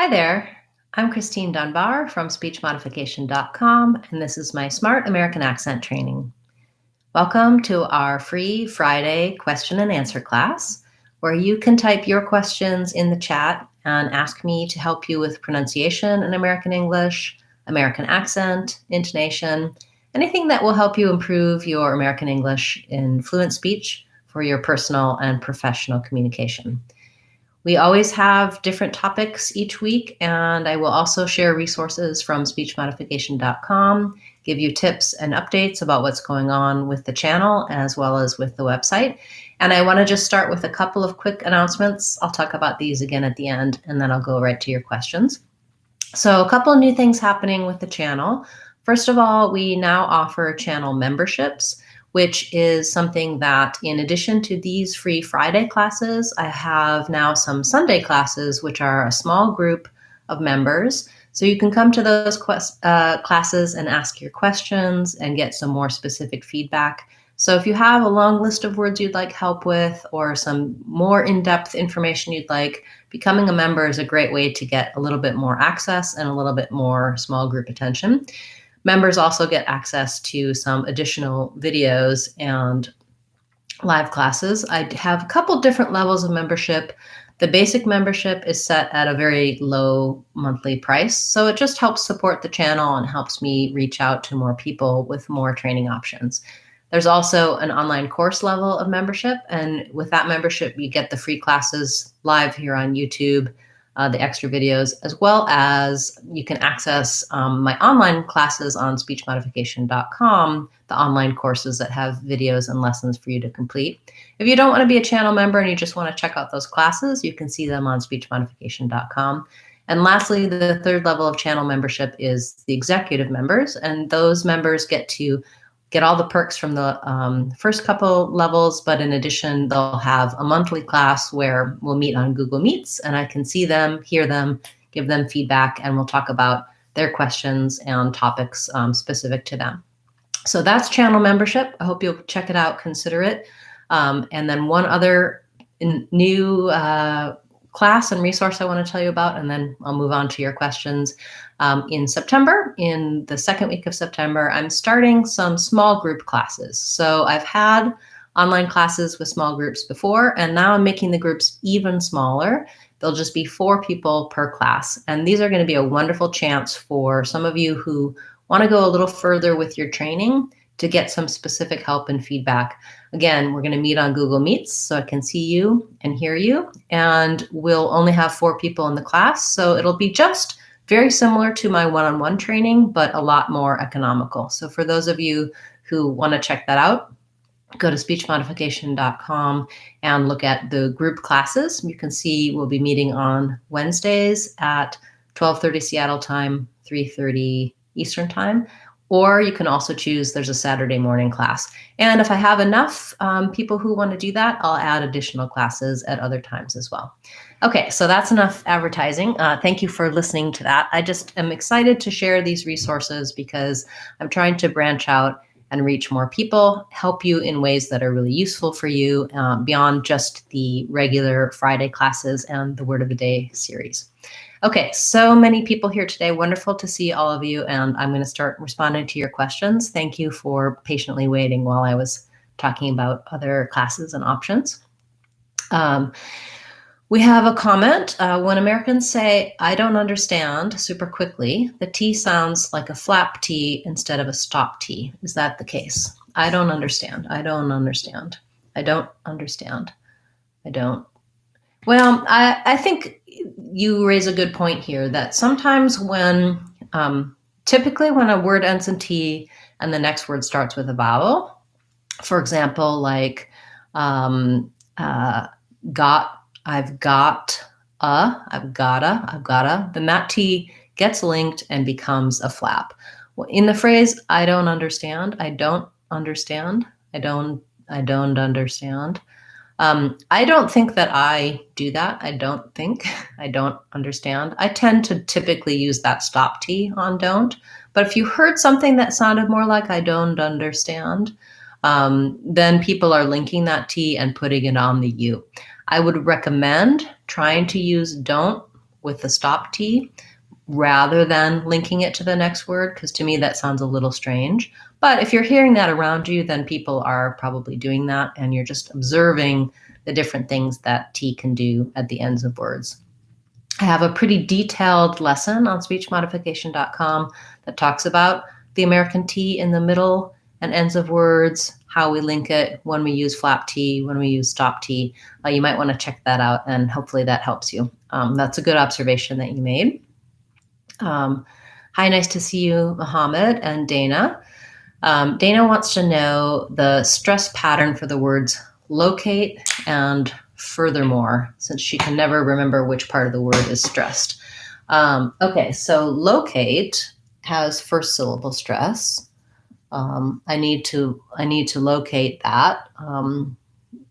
Hi there, I'm Christine Dunbar from SpeechModification.com, and this is my Smart American Accent training. Welcome to our free Friday question and answer class, where you can type your questions in the chat and ask me to help you with pronunciation in American English, American accent, intonation, anything that will help you improve your American English in fluent speech for your personal and professional communication. We always have different topics each week, and I will also share resources from SpeechModification.com, give you tips and updates about what's going on with the channel as well as with the website. And I want to just start with a couple of quick announcements. I'll talk about these again at the end, and then I'll go right to your questions. So a couple of new things happening with the channel. First of all, we now offer channel memberships, which is something that in addition to these free Friday classes, I have now some Sunday classes, which are a small group of members. So you can come to those classes and ask your questions and get some more specific feedback. So if you have a long list of words you'd like help with or some more in-depth information you'd like, becoming a member is a great way to get a little bit more access and a little bit more small group attention. Members also get access to some additional videos and live classes. I have a couple different levels of membership. The basic membership is set at a very low monthly price, so it just helps support the channel and helps me reach out to more people with more training options. There's also an online course level of membership, and with that membership, you get the free classes live here on YouTube, the extra videos, as well as you can access my online classes on SpeechModification.com, the online courses that have videos and lessons for you to complete. If you don't want to be a channel member and you just want to check out those classes, you can see them on SpeechModification.com. And lastly, the third level of channel membership is the executive members, and those members get to get all the perks from the first couple levels, but in addition, they'll have a monthly class where we'll meet on Google Meets and I can see them, hear them, give them feedback, and we'll talk about their questions and topics specific to them. So that's channel membership. I hope you'll check it out, consider it. And then one other new class and resource I want to tell you about, and then I'll move on to your questions. In September, in the second week of September, I'm starting some small group classes. So I've had online classes with small groups before, and now I'm making the groups even smaller. There'll just be 4 people per class. And these are going to be a wonderful chance for some of you who want to go a little further with your training to get some specific help and feedback. Again, we're going to meet on Google Meets so I can see you and hear you. And we'll only have 4 people in the class. So it'll be just very similar to my one-on-one training, but a lot more economical. So for those of you who want to check that out, go to SpeechModification.com and look at the group classes. You can see we'll be meeting on Wednesdays at 12:30 Seattle time, 3:30 Eastern time. Or you can also choose, there's a Saturday morning class. And if I have enough people who want to do that, I'll add additional classes at other times as well. Okay, so that's enough advertising. Thank you for listening to that. I just am excited to share these resources because I'm trying to branch out and reach more people, help you in ways that are really useful for you beyond just the regular Friday classes and the Word of the Day series. Okay, so many people here today. Wonderful to see all of you, and I'm going to start responding to your questions. Thank you for patiently waiting while I was talking about other classes and options. We have a comment. When Americans say, "I don't understand," super quickly, the T sounds like a flap T instead of a stop T. Is that the case? I don't understand. I don't understand. I don't understand. I don't. Well, I think you raise a good point here that sometimes when, typically when a word ends in T and the next word starts with a vowel, for example, like got, I've got, I've gotta, then that T gets linked and becomes a flap. In the phrase, I don't understand, I don't understand, I don't understand. I don't think that I do that. I don't think. I don't understand. I tend to typically use that stop T on don't. But if you heard something that sounded more like I don't understand, then people are linking that T and putting it on the U. I would recommend trying to use don't with the stop T rather than linking it to the next word, because to me that sounds a little strange. But if you're hearing that around you, then people are probably doing that, and you're just observing the different things that T can do at the ends of words. I have a pretty detailed lesson on SpeechModification.com that talks about the American T in the middle and ends of words, how we link it, when we use flap T, when we use stop T. You might want to check that out, and hopefully that helps you. That's a good observation that you made. Hi, nice to see you, Mohammed and Dana. Dana wants to know the stress pattern for the words locate and furthermore, since she can never remember which part of the word is stressed. Okay, so locate has first syllable stress. I need to locate that.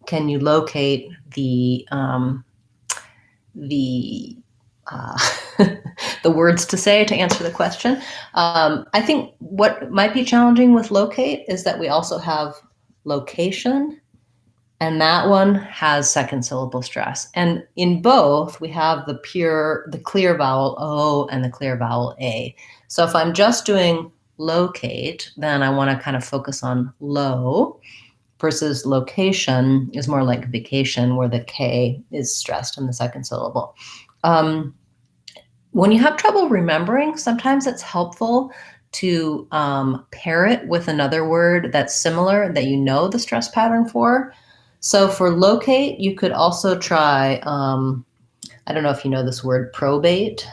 Can you locate the the words to say to answer the question? I think what might be challenging with locate is that we also have location, and that one has second syllable stress. And in both, we have the clear vowel O and the clear vowel A. So if I'm just doing locate, then I want to kind of focus on low, versus location is more like vacation, where the K is stressed in the second syllable. When you have trouble remembering, sometimes it's helpful to pair it with another word that's similar that you know the stress pattern for. So for locate, you could also try, I don't know if you know this word, probate,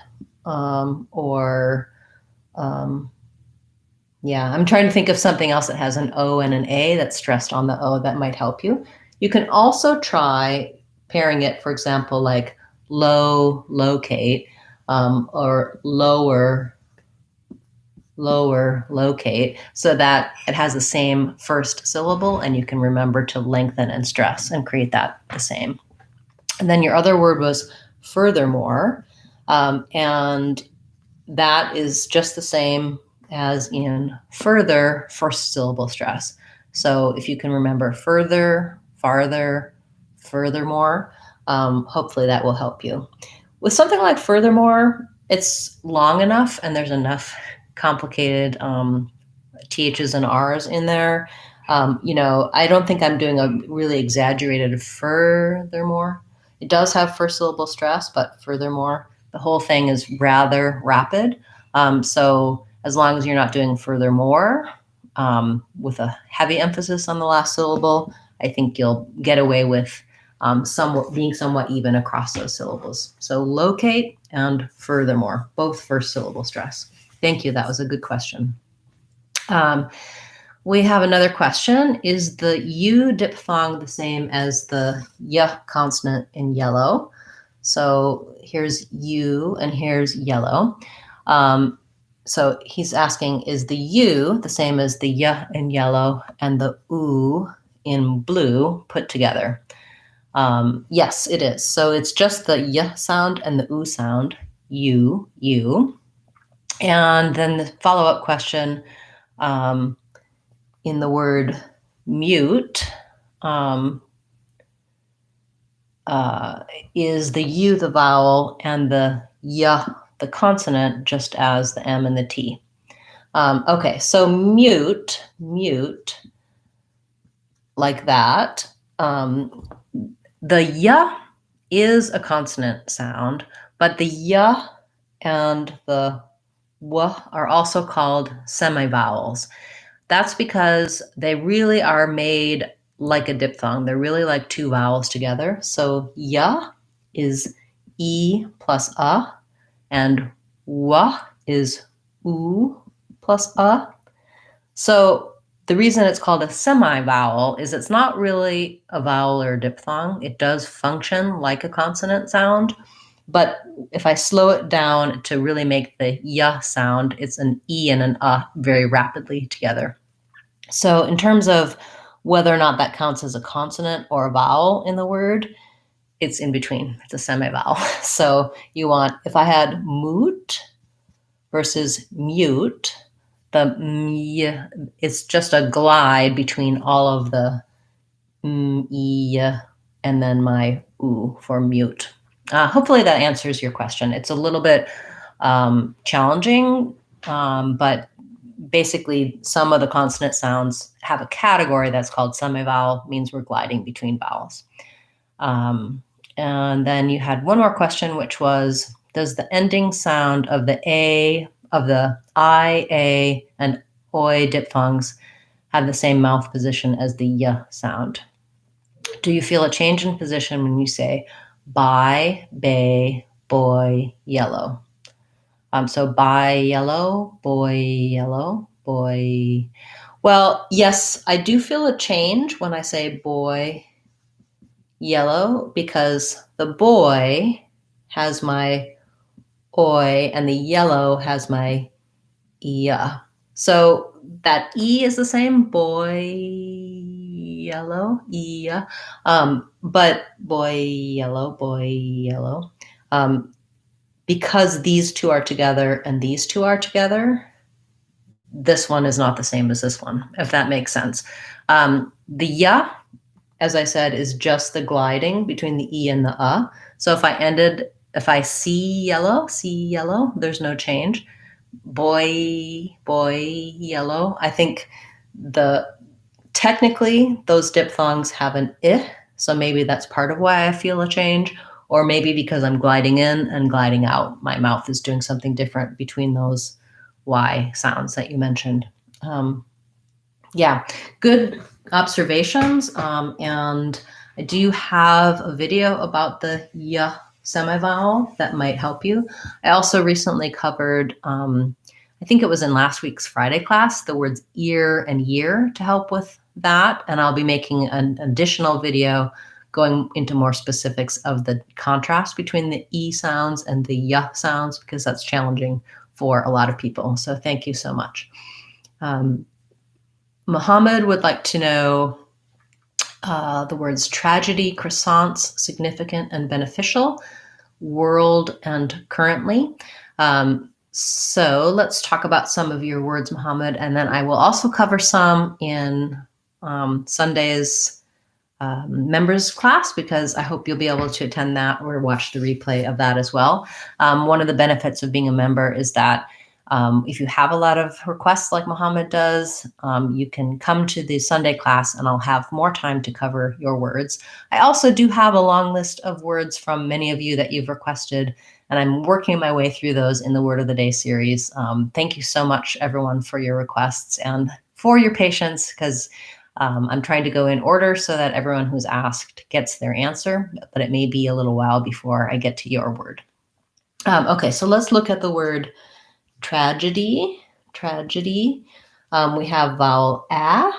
yeah, I'm trying to think of something else that has an O and an A that's stressed on the O that might help you. You can also try pairing it, for example, like low, locate, or lower, locate, so that it has the same first syllable and you can remember to lengthen and stress and create that the same. And then your other word was furthermore, and that is just the same as in further, first syllable stress. So if you can remember further, farther, furthermore, hopefully that will help you. With something like furthermore, it's long enough and there's enough complicated THs and Rs in there. I don't think I'm doing a really exaggerated furthermore. It does have first syllable stress, but furthermore, the whole thing is rather rapid. So as long as you're not doing furthermore with a heavy emphasis on the last syllable, I think you'll get away with being somewhat even across those syllables. So locate and furthermore, both first syllable stress. Thank you. That was a good question. We have another question. Is the U diphthong the same as the Y consonant in yellow? So here's U and here's yellow. So he's asking, is the U the same as the Y in yellow and the U in blue put together? Yes, it is. So it's just the Y sound and the U sound, U, U. And then the follow-up question, in the word mute, is the U the vowel and the Y the consonant, just as the M and the T? Okay, so mute, like that. The Y is a consonant sound, but the Y and the W are also called semivowels. That's because they really are made like a diphthong. They're really like two vowels together. So Y is E plus A, and W is U plus A. So the reason it's called a semivowel is it's not really a vowel or a diphthong. It does function like a consonant sound, but if I slow it down to really make the Y sound, it's an E and an A very rapidly together. So in terms of whether or not that counts as a consonant or a vowel in the word, it's in between. It's a semivowel. So you want, if I had moot versus mute, the m, it's just a glide between all of the m, e, and then my u for mute. Hopefully that answers your question. It's a little bit challenging, but basically some of the consonant sounds have a category that's called semivowel, means we're gliding between vowels. And then you had one more question, which was, does the ending sound of the A, of the I, A, and oi diphthongs have the same mouth position as the y sound? Do you feel a change in position when you say buy, bay, boy, yellow? So buy yellow, boy. Well, yes, I do feel a change when I say boy, yellow, because the boy has my oi and the yellow has my yeah. So that E is the same, boy, yellow, yeah. But boy, yellow. Because these two are together and these two are together, this one is not the same as this one, if that makes sense. The ya, as I said, is just the gliding between the E and the So if I see yellow, there's no change. Boy, yellow. I think technically those diphthongs have an I, so maybe that's part of why I feel a change, or maybe because I'm gliding in and gliding out, my mouth is doing something different between those Y sounds that you mentioned. Yeah, good observations. And I do have a video about the y semivowel that might help you. I also recently covered, I think it was in last week's Friday class, the words ear and year to help with that. And I'll be making an additional video going into more specifics of the contrast between the E sounds and the y sounds, because that's challenging for a lot of people. So thank you so much. Mohammed would like to know the words tragedy, croissants, significant and beneficial, world and currently. So let's talk about some of your words, Mohammed, and then I will also cover some in Sunday's members class, because I hope you'll be able to attend that or watch the replay of that as well. One of the benefits of being a member is that if you have a lot of requests like Mohammed does, you can come to the Sunday class and I'll have more time to cover your words. I also do have a long list of words from many of you that you've requested, and I'm working my way through those in the Word of the Day series. Thank you so much, everyone, for your requests and for your patience, because I'm trying to go in order so that everyone who's asked gets their answer, but it may be a little while before I get to your word. Okay, so let's look at the word tragedy. We have vowel a,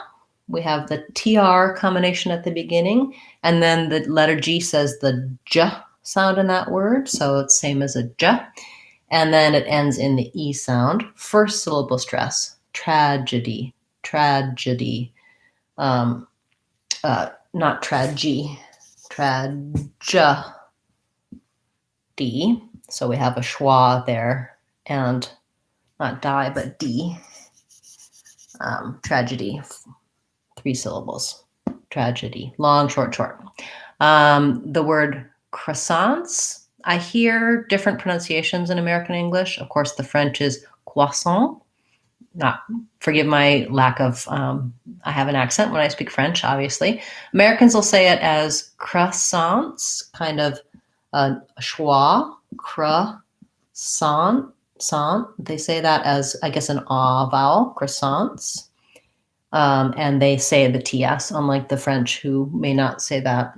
we have the tr combination at the beginning, and then the letter G says the j sound in that word, so it's same as a j, and then it ends in the e sound. First syllable stress, tragedy. Not tragedy, tragedy. So we have a schwa there, and not die, but D. Tragedy, 3 syllables. Tragedy, long, short. The word croissants, I hear different pronunciations in American English. Of course, the French is croissant. Forgive my lack of, I have an accent when I speak French, obviously. Americans will say it as croissants, kind of schwa, croissant. They say that as, I guess, an ah vowel, croissants. And they say the TS, unlike the French, who may not say that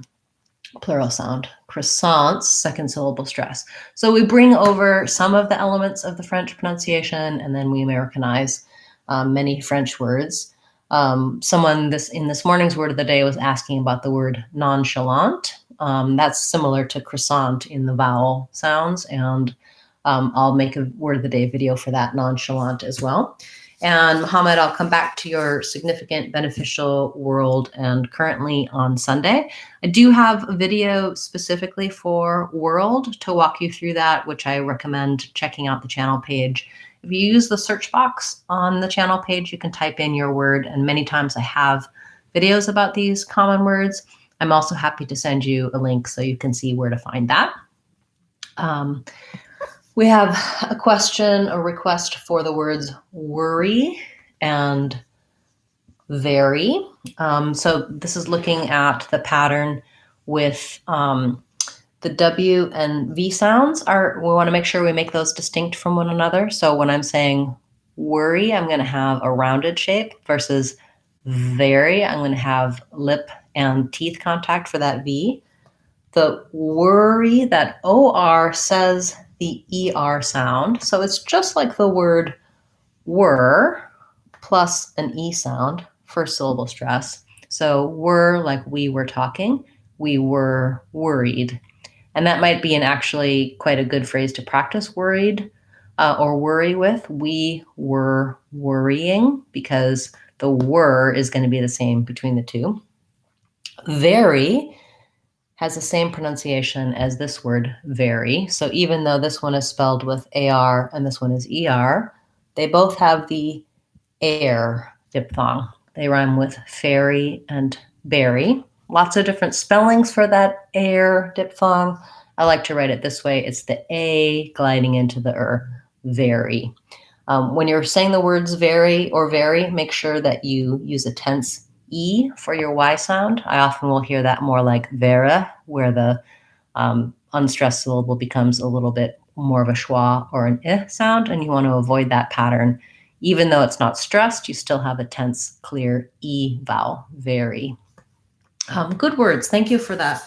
plural sound. Croissants, second syllable stress. So we bring over some of the elements of the French pronunciation, and then we Americanize many French words. Someone in this morning's word of the day was asking about the word nonchalant. That's similar to croissant in the vowel sounds, and I'll make a word of the day video for that, nonchalant, as well. And Mohammed, I'll come back to your significant, beneficial, world, and currently on Sunday. I do have a video specifically for world to walk you through that, which I recommend checking out the channel page. If you use the search box on the channel page, you can type in your word, and many times I have videos about these common words. I'm also happy to send you a link so you can see where to find that. We have a question, a request for the words worry and very. So this is looking at the pattern with the W and V sounds. We want to make sure we make those distinct from one another. So when I'm saying worry, I'm going to have a rounded shape versus very, I'm going to have lip and teeth contact for that V. The worry, that OR says the ER sound. So it's just like the word were plus an E sound, first syllable stress. So were, like we were talking, we were worried. And that might be actually quite a good phrase to practice worried or worry with. We were worrying, because the were is going to be the same between the two. Very has the same pronunciation as this word very. So even though this one is spelled with AR and this one is ER, they both have the air diphthong. They rhyme with fairy and berry. Lots of different spellings for that air diphthong. I like to write it this way. It's the A gliding into the very. When you're saying the words very or very, make sure that you use a tense E for your Y sound. I often will hear that more like vera, where the unstressed syllable becomes a little bit more of a schwa or an I sound, and you want to avoid that pattern. Even though it's not stressed, you still have a tense, clear E vowel, very. Good words. Thank you for that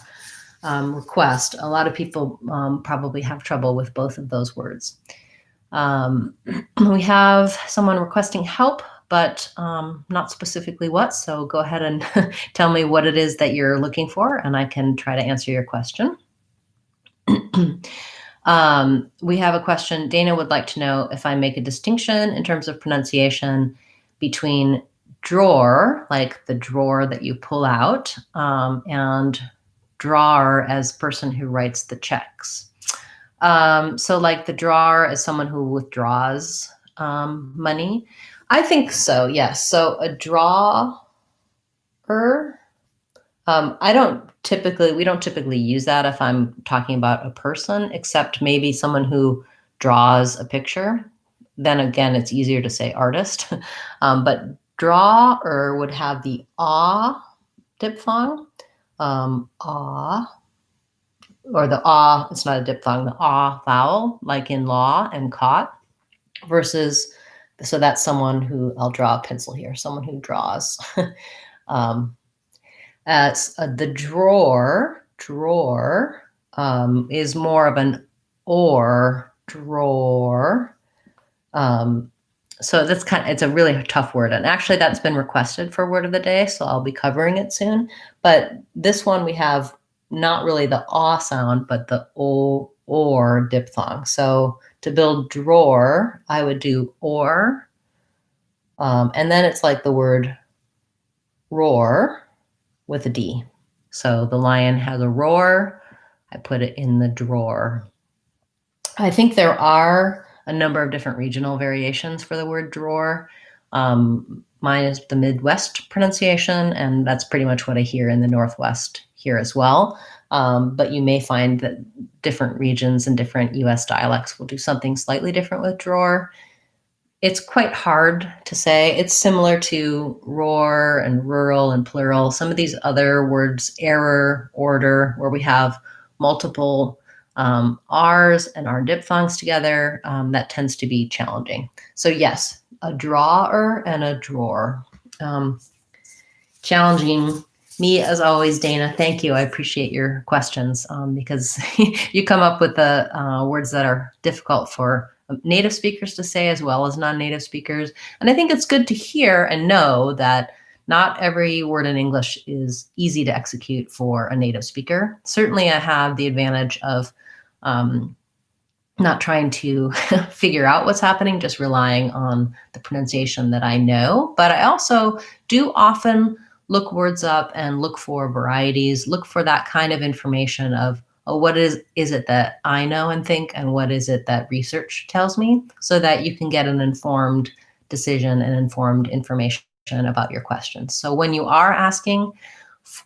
request. A lot of people probably have trouble with both of those words. We have someone requesting help, but not specifically what. So go ahead and tell me what it is that you're looking for, and I can try to answer your question. We have a question. Dana would like to know if I make a distinction in terms of pronunciation between drawer, like the drawer that you pull out, and drawer as person who writes the checks. So like the drawer is someone who withdraws money. I think so, yes. So a drawer, we don't typically use that if I'm talking about a person, except maybe someone who draws a picture. Then again, it's easier to say artist. But drawer would have the ah diphthong, ah, or the ah, it's not a diphthong, the ah vowel, like in law and caught, versus, so that's someone who, I'll draw a pencil here, someone who draws. As the drawer is more of an or drawer. So that's it's a really tough word. And actually that's been requested for word of the day, so I'll be covering it soon. But this one we have not really the aw sound, but the o or diphthong. So to build drawer, I would do or, and then it's like the word roar with a D. So the lion has a roar. I put it in the drawer. I think there are a number of different regional variations for the word drawer. Mine is the Midwest pronunciation, and that's pretty much what I hear in the Northwest here as well. But you may find that different regions and different US dialects will do something slightly different with drawer. It's quite hard to say. It's similar to roar and rural and plural. Some of these other words, error, order, where we have multiple R's and R diphthongs together, that tends to be challenging. So yes, a drawer and a drawer. Challenging me as always, Dana. Thank you. I appreciate your questions because you come up with the words that are difficult for native speakers to say as well as non-native speakers. And I think it's good to hear and know that not every word in English is easy to execute for a native speaker. Certainly I have the advantage of not trying to figure out what's happening, just relying on the pronunciation that I know. But I also do often look words up and look for varieties, look for that kind of information of, oh, what is it that I know and think, and what is it that research tells me, so that you can get an informed decision and informed information about your questions. So when you are asking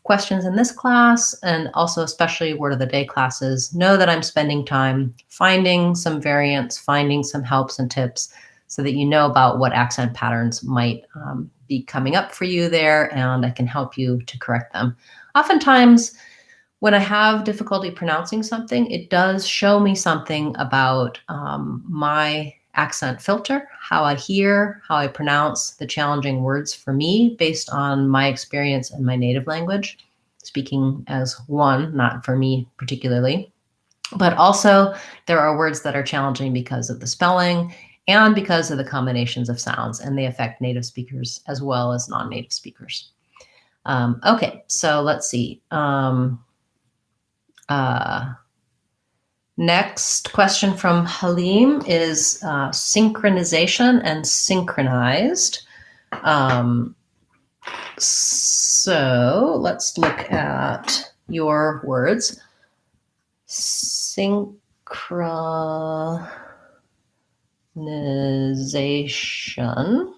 questions in this class, and also especially word of the day classes, know that I'm spending time finding some variants, finding some helps and tips so that you know about what accent patterns might be coming up for you there, and I can help you to correct them. Oftentimes, when I have difficulty pronouncing something, it does show me something about my accent filter, how I hear, how I pronounce the challenging words for me based on my experience in my native language, speaking as one, not for me particularly. But also, there are words that are challenging because of the spelling and because of the combinations of sounds, and they affect native speakers as well as non-native speakers. Okay, so let's see. Next question from Halim is synchronization and synchronized. So let's look at your words. Synchronization.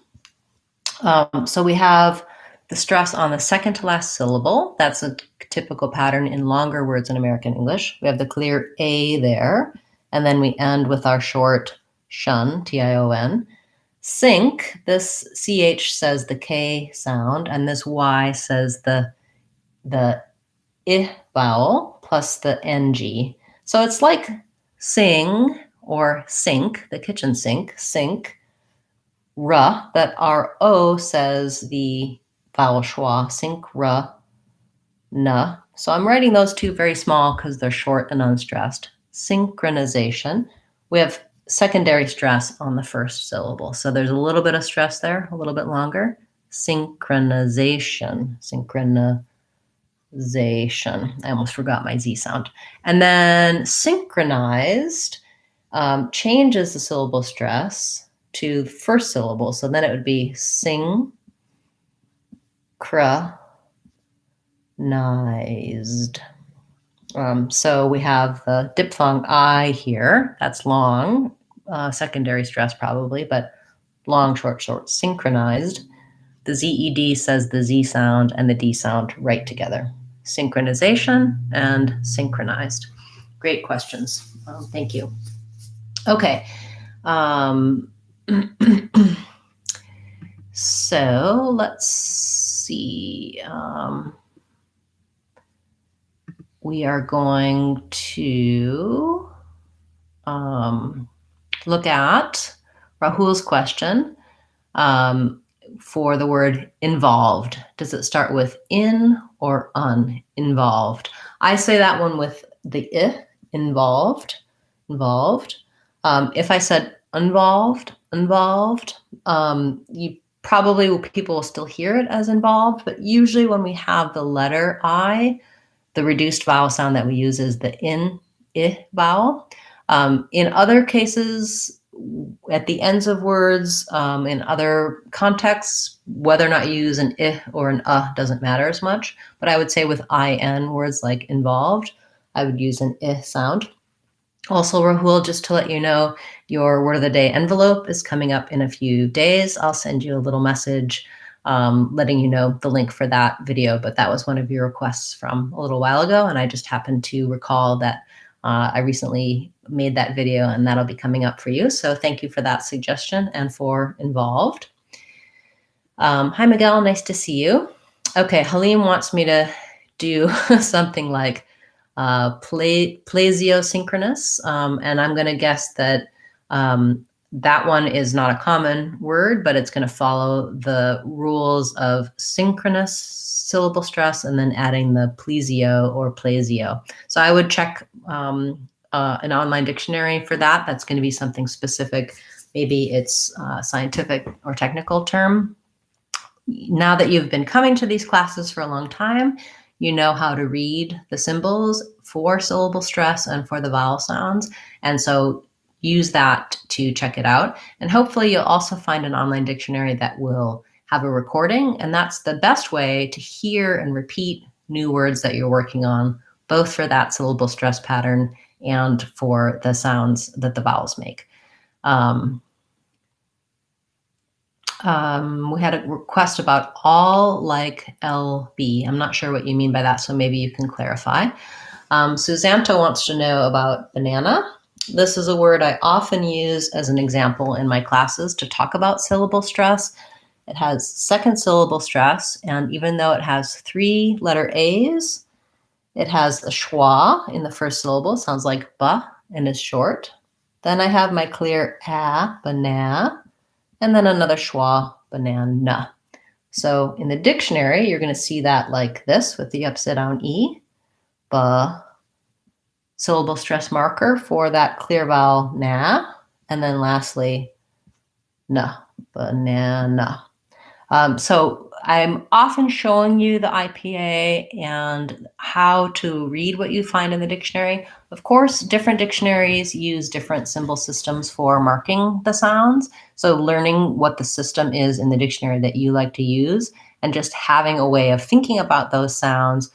So we have the stress on the second to last syllable. That's a typical pattern in longer words in American English. We have the clear A there, and then we end with our short shun, T-I-O-N. Sync, this CH says the K sound, and this Y says the I vowel plus the NG. So it's like sing or sink, the kitchen sink, sink, ra, that our O says the vowel schwa, sink, ra, na. So I'm writing those two very small because they're short and unstressed. Synchronization. We have secondary stress on the first syllable. So there's a little bit of stress there, a little bit longer. Synchronization. Synchronization. I almost forgot my Z sound. And then synchronized changes the syllable stress to the first syllable. So then it would be sing, synchronized. So we have the diphthong I here. That's long, secondary stress probably, but long, short, synchronized. The ZED says the Z sound and the D sound right together. Synchronization and synchronized. Great questions. Thank you. Okay. So let's see. We are going to look at Rahul's question for the word involved. Does it start with in or un? Involved. I say that one with the I, involved. If I said involved, you probably people will still hear it as involved, but usually when we have the letter I, the reduced vowel sound that we use is the I vowel. In other cases, at the ends of words, in other contexts, whether or not you use an I or an doesn't matter as much. But I would say with IN words like involved, I would use an I sound. Also, Rahul, just to let you know, your word of the day envelope is coming up in a few days. I'll send you a little message letting you know the link for that video, but that was one of your requests from a little while ago, and I just happened to recall that I recently made that video, and that'll be coming up for you. So thank you for that suggestion and for involved. Hi, Miguel. Nice to see you. Okay, Halim wants me to do something like plesiosynchronous, and I'm going to guess that that one is not a common word, but it's going to follow the rules of synchronous syllable stress and then adding the plesio or plesio. So I would check an online dictionary for that. That's going to be something specific. Maybe it's a scientific or technical term. Now that you've been coming to these classes for a long time, you know how to read the symbols for syllable stress and for the vowel sounds. And so use that to check it out. And hopefully you'll also find an online dictionary that will have a recording. And that's the best way to hear and repeat new words that you're working on, both for that syllable stress pattern and for the sounds that the vowels make. We had a request about all like LB. I'm not sure what you mean by that, so maybe you can clarify. Susanto wants to know about banana. This is a word I often use as an example in my classes to talk about syllable stress. It has second syllable stress, and even though it has 3 letter A's, it has a schwa in the first syllable, sounds like ba, and is short. Then I have my clear a, banana, and then another schwa, banana. So in the dictionary, you're going to see that like this with the upside down E, ba, syllable stress marker for that clear vowel na, and then lastly, na, banana. So I'm often showing you the IPA and how to read what you find in the dictionary. Of course, different dictionaries use different symbol systems for marking the sounds. So learning what the system is in the dictionary that you like to use and just having a way of thinking about those sounds,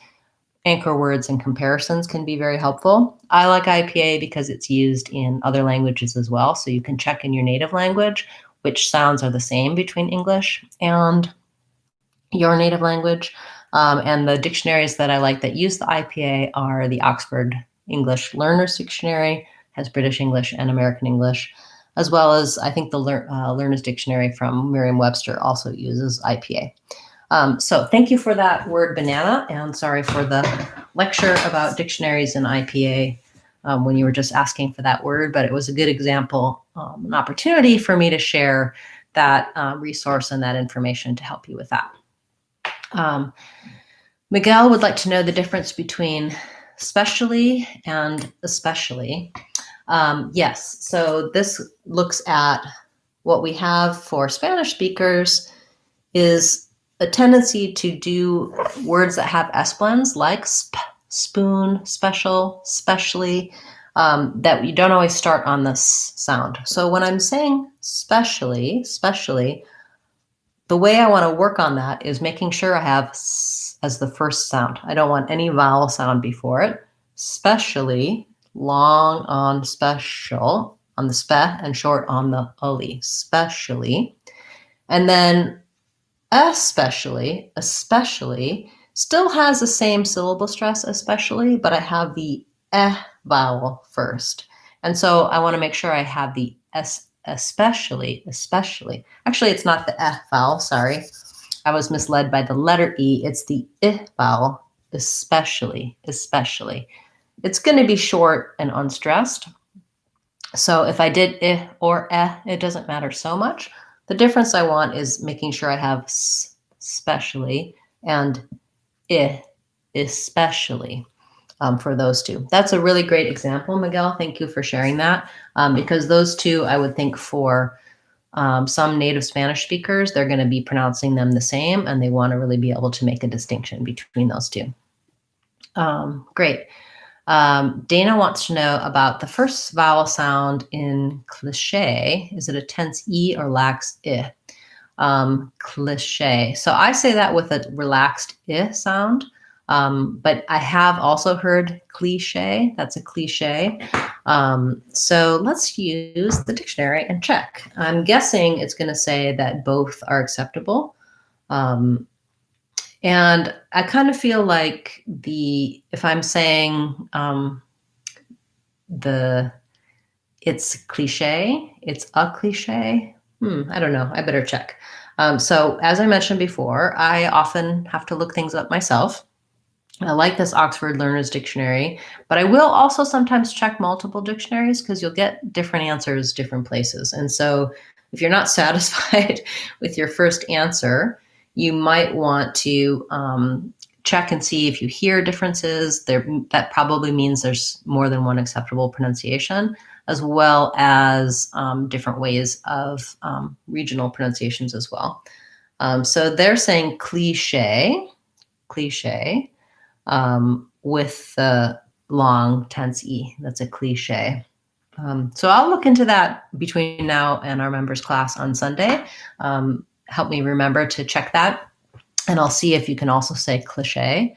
anchor words and comparisons can be very helpful. I like IPA because it's used in other languages as well. So you can check in your native language which sounds are the same between English and your native language. And the dictionaries that I like that use the IPA are the Oxford English Learner's Dictionary, has British English and American English, as well as I think the Learner's Dictionary from Merriam-Webster also uses IPA. So thank you for that word banana, and sorry for the lecture about dictionaries and IPA when you were just asking for that word, but it was a good example, an opportunity for me to share that resource and that information to help you with that. Miguel would like to know the difference between specially and especially. Yes, so this looks at what we have for Spanish speakers is a tendency to do words that have S blends like sp, spoon, special, specially, that you don't always start on this sound. So when I'm saying specially, the way I want to work on that is making sure I have s as the first sound. I don't want any vowel sound before it. Specially, long on special, on the spe, and short on the uli, specially. And then especially still has the same syllable stress, especially, but I have the vowel first. And so I want to make sure I have the especially. Actually, it's not the vowel, sorry. I was misled by the letter E. It's the vowel, especially. It's going to be short and unstressed. So if I did or it doesn't matter so much. The difference I want is making sure I have specially and especially for those two. That's a really great example, Miguel. Thank you for sharing that, because those two, I would think for some native Spanish speakers, they're going to be pronouncing them the same, and they want to really be able to make a distinction between those two. Great. Dana wants to know about the first vowel sound in cliché. Is it a tense E or lax I? Cliché. So I say that with a relaxed I sound, but I have also heard cliché. That's a cliché. So let's use the dictionary and check. I'm guessing it's going to say that both are acceptable. And I kind of feel like if I'm saying it's cliche, it's a cliche. I don't know. I better check. So as I mentioned before, I often have to look things up myself. I like this Oxford Learner's Dictionary, but I will also sometimes check multiple dictionaries because you'll get different answers different places. And so if you're not satisfied with your first answer, you might want to check and see if you hear differences. That probably means there's more than one acceptable pronunciation, as well as different ways of regional pronunciations as well. So they're saying cliche, with the long tense E. That's a cliche. So I'll look into that between now and our members class on Sunday. Help me remember to check that. And I'll see if you can also say cliche.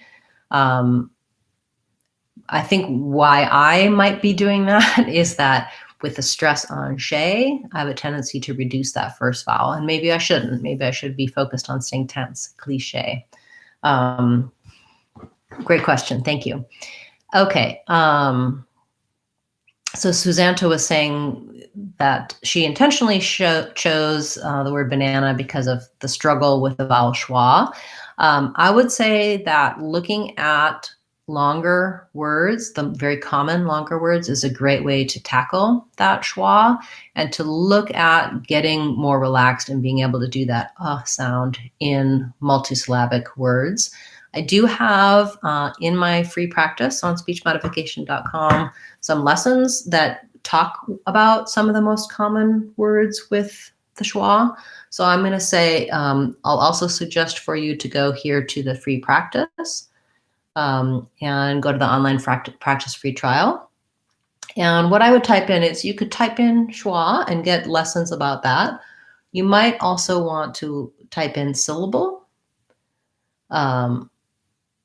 I think why I might be doing that is that with the stress on shay, I have a tendency to reduce that first vowel. And maybe I shouldn't. Maybe I should be focused on staying tense, cliche. Great question. Thank you. Okay. So Susanto was saying that she intentionally chose the word banana because of the struggle with the vowel schwa. I would say that looking at longer words, the very common longer words, is a great way to tackle that schwa and to look at getting more relaxed and being able to do that sound in multisyllabic words. I do have in my free practice on SpeechModification.com some lessons that talk about some of the most common words with the schwa. So I'm going to say, I'll also suggest for you to go here to the free practice and go to the online practice free trial. And what I would type in is you could type in schwa and get lessons about that. You might also want to type in syllable.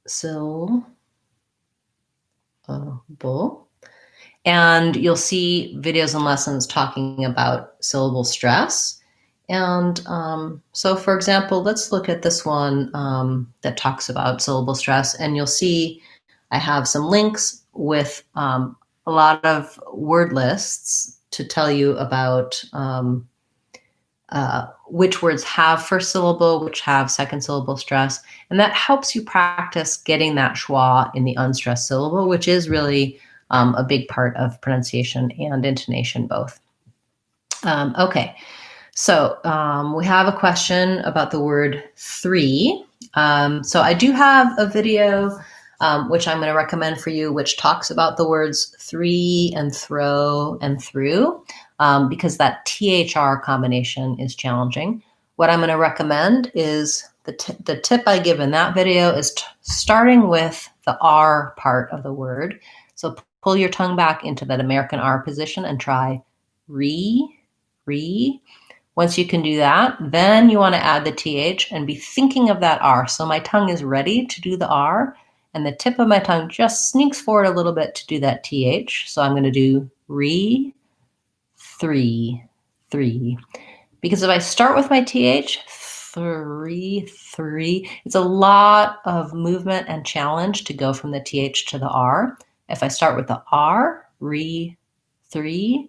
Syllable. And you'll see videos and lessons talking about syllable stress. And so, for example, let's look at this one that talks about syllable stress. And you'll see I have some links with a lot of word lists to tell you about which words have first syllable, which have second syllable stress. And that helps you practice getting that schwa in the unstressed syllable, which is really a big part of pronunciation and intonation both. Okay, so we have a question about the word three. So I do have a video which I'm going to recommend for you, which talks about the words three and throw and through, because that THR combination is challenging. What I'm going to recommend is the tip I give in that video is starting with the R part of the word. So pull your tongue back into that American R position and try re. Once you can do that, then you want to add the TH and be thinking of that R. So my tongue is ready to do the R, and the tip of my tongue just sneaks forward a little bit to do that TH. So I'm going to do re, three. Because if I start with my TH, three, it's a lot of movement and challenge to go from the TH to the R. If I start with the R, re, three,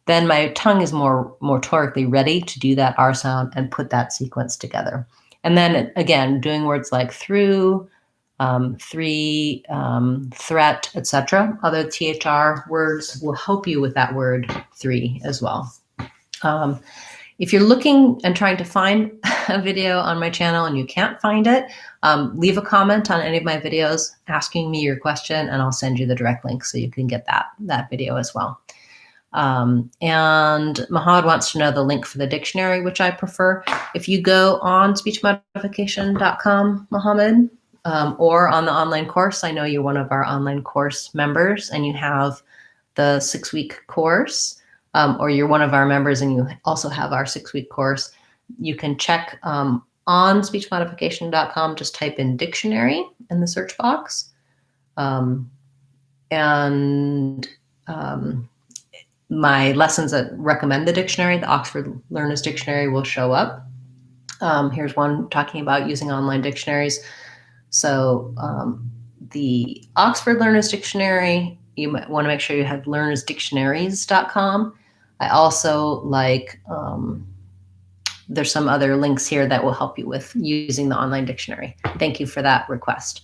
then my tongue is more motorically ready to do that R sound and put that sequence together. And then again, doing words like through, three, threat, etc. Other THR words will help you with that word three as well. If you're looking and trying to find a video on my channel and you can't find it, leave a comment on any of my videos asking me your question, and I'll send you the direct link so you can get that video as well. And Mohammed wants to know the link for the dictionary, which I prefer. If you go on SpeechModification.com, Mohammed, or on the online course, I know you're one of our online course members and you have the 6-week course, or you're one of our members and you also have our 6-week course, you can check on SpeechModification.com, just type in dictionary in the search box. My lessons that recommend the dictionary, the Oxford Learners Dictionary, will show up. Here's one talking about using online dictionaries. So the Oxford Learners Dictionary, you might want to make sure you have learnersdictionaries.com. I also like, there's some other links here that will help you with using the online dictionary. Thank you for that request.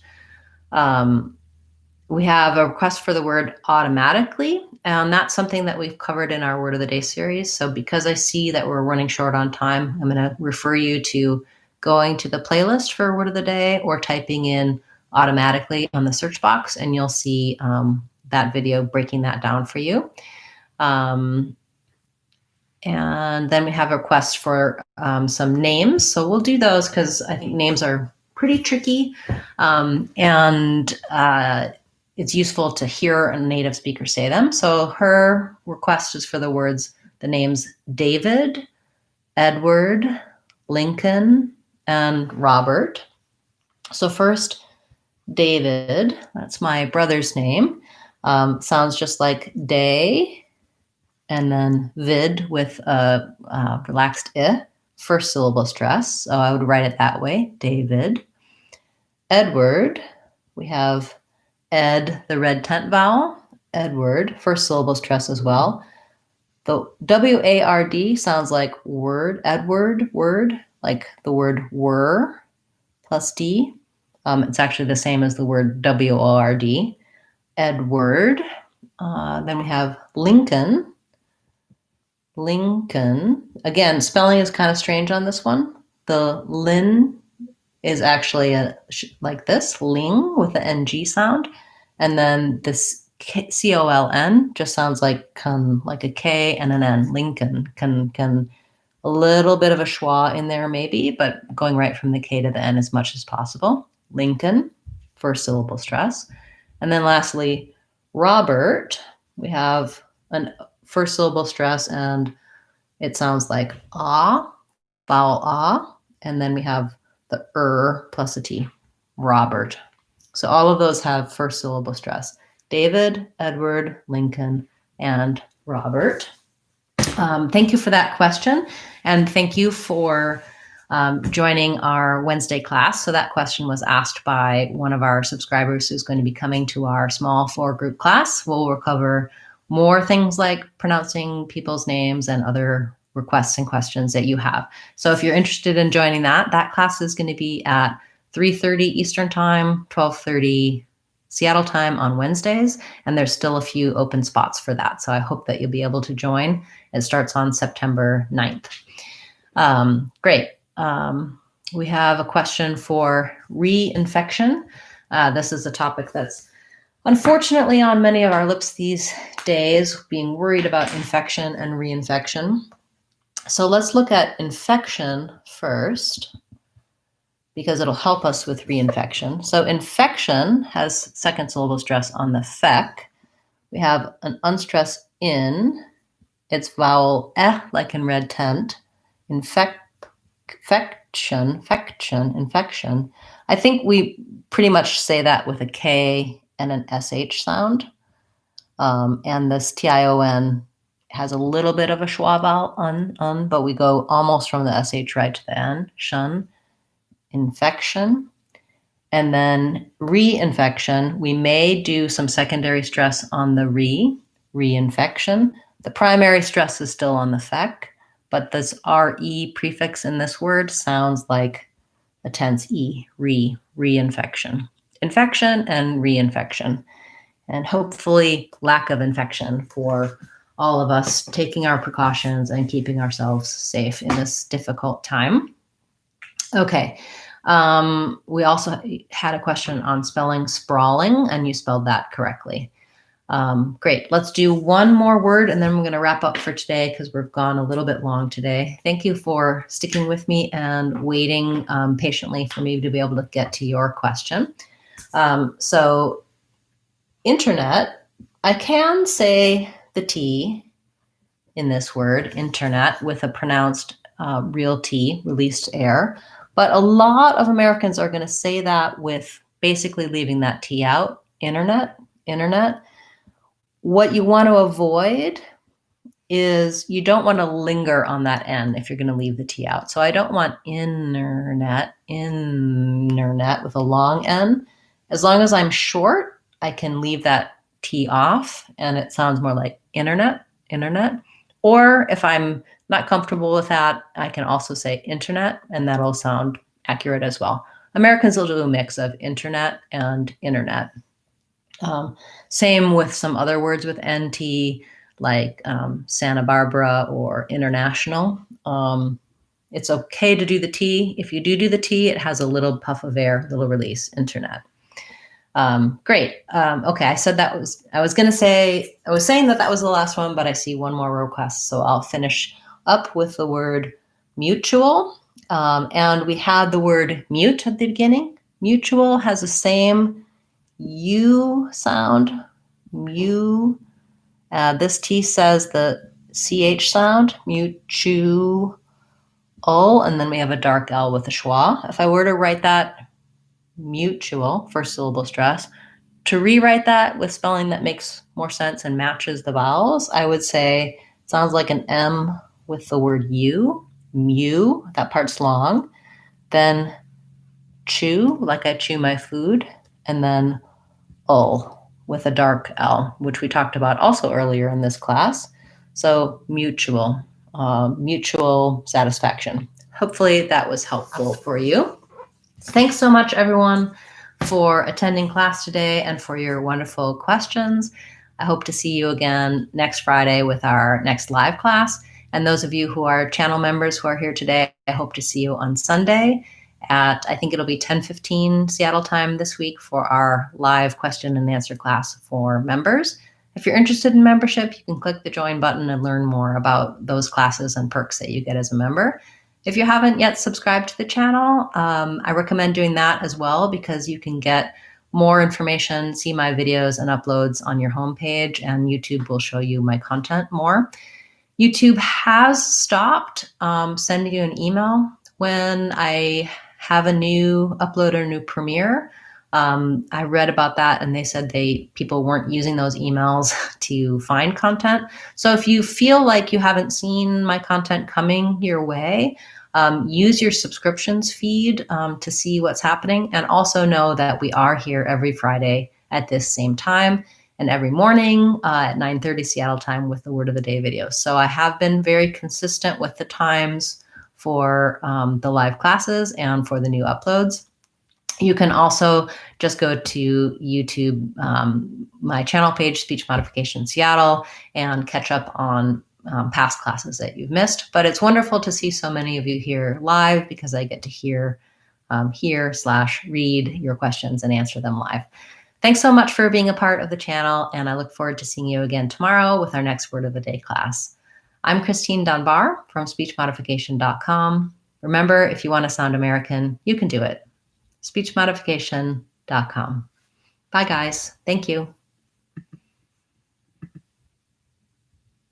We have a request for the word automatically, and that's something that we've covered in our Word of the Day series. So because I see that we're running short on time, I'm going to refer you to going to the playlist for Word of the Day or typing in automatically on the search box, and you'll see that video breaking that down for you. And then we have a request for some names. So we'll do those because I think names are pretty tricky. It's useful to hear a native speaker say them. So her request is for the names David, Edward, Lincoln, and Robert. So first, David, that's my brother's name. Sounds just like day and then vid with a relaxed I, first syllable stress. So I would write it that way, David. Edward, we have ed, the red tent vowel, Edward, first syllable stress as well. The W-A-R-D sounds like word, Edward, word, like the word were plus D. It's actually the same as the word W-O-R-D, Edward. Then we have Lincoln. Lincoln. Again, spelling is kind of strange on this one. The lin is actually like this, ling with the NG sound. And then this C-O-L-N just sounds like a K and an N, Lincoln. Can a little bit of a schwa in there maybe, but going right from the K to the N as much as possible. Lincoln, first syllable stress. And then lastly, Robert, we have an first syllable stress and it sounds like ah, vowel ah, and then we have the plus a T, Robert. So all of those have first syllable stress. David, Edward, Lincoln, and Robert. Thank you for that question, and thank you for joining our Wednesday class. So that question was asked by one of our subscribers who's going to be coming to our small 4-group class. We'll cover more things like pronouncing people's names and other requests and questions that you have. So if you're interested in joining that class is going to be at 3:30 Eastern Time, 12:30 Seattle time on Wednesdays, and there's still a few open spots for that. So I hope that you'll be able to join. It starts on September 9th. Great. We have a question for reinfection. This is a topic that's unfortunately on many of our lips these days, being worried about infection and reinfection. So let's look at infection first, because it'll help us with reinfection. So infection has second syllable stress on the fec. We have an unstressed in. It's vowel eh, like in red tent. Infection. I think we pretty much say that with a K and an SH sound. And this TION has a little bit of a schwa vowel un, but we go almost from the SH right to the N, shun. Infection. And then reinfection, we may do some secondary stress on the reinfection. The primary stress is still on the fec, but this RE prefix in this word sounds like a tense E, reinfection. Infection and reinfection. And hopefully lack of infection for all of us taking our precautions and keeping ourselves safe in this difficult time. Okay. We also had a question on spelling sprawling, and you spelled that correctly. Great. Let's do one more word, and then we're going to wrap up for today because we've gone a little bit long today. Thank you for sticking with me and waiting patiently for me to be able to get to your question. So internet, I can say the T in this word, internet, with a pronounced real T, released air. But a lot of Americans are going to say that with basically leaving that T out, internet. What you want to avoid is you don't want to linger on that N if you're going to leave the T out. So I don't want internet with a long N. As long as I'm short, I can leave that T off and it sounds more like internet. Or if I'm not comfortable with that, I can also say internet, and that'll sound accurate as well. Americans will do a mix of internet and internet. Same with some other words with NT, like Santa Barbara or international. It's okay to do the T. If you do the T, it has a little puff of air, little release, internet. Great. Okay, I was saying that was the last one, but I see one more request, so I'll finish up with the word mutual. And we had the word mute at the beginning. Mutual has the same U sound, mu. This T says the CH sound, mutual, and then we have a dark L with a schwa. If I were to write that mutual, first syllable stress, to rewrite that with spelling that makes more sense and matches the vowels, I would say Sounds like an M with the word U. Mew, that part's long. Then chew, like I chew my food. And then ul with a dark L, which we talked about also earlier in this class. So mutual, mutual satisfaction. Hopefully that was helpful for you. Thanks so much, everyone, for attending class today and for your wonderful questions. I hope to see you again next Friday with our next live class. And those of you who are channel members who are here today, I hope to see you on Sunday at, I think it'll be 10:15 Seattle time this week for our live question and answer class for members. If you're interested in membership, you can click the join button and learn more about those classes and perks that you get as a member. If you haven't yet subscribed to the channel, I recommend doing that as well, because you can get more information, see my videos and uploads on your homepage, and YouTube will show you my content more. YouTube has stopped sending you an email when I have a new upload or new premiere. I read about that and they said people weren't using those emails to find content. So if you feel like you haven't seen my content coming your way, use your subscriptions feed to see what's happening, and also know that we are here every Friday at this same time and every morning at 9:30 Seattle time with the Word of the Day videos. So I have been very consistent with the times for the live classes and for the new uploads. You can also just go to YouTube, my channel page, Speech Modification Seattle, and catch up on past classes that you've missed. But it's wonderful to see so many of you here live, because I get to hear /read your questions and answer them live. Thanks so much for being a part of the channel, and I look forward to seeing you again tomorrow with our next Word of the Day class. I'm Christine Dunbar from SpeechModification.com. Remember, if you want to sound American, you can do it. SpeechModification.com. Bye, guys. Thank you.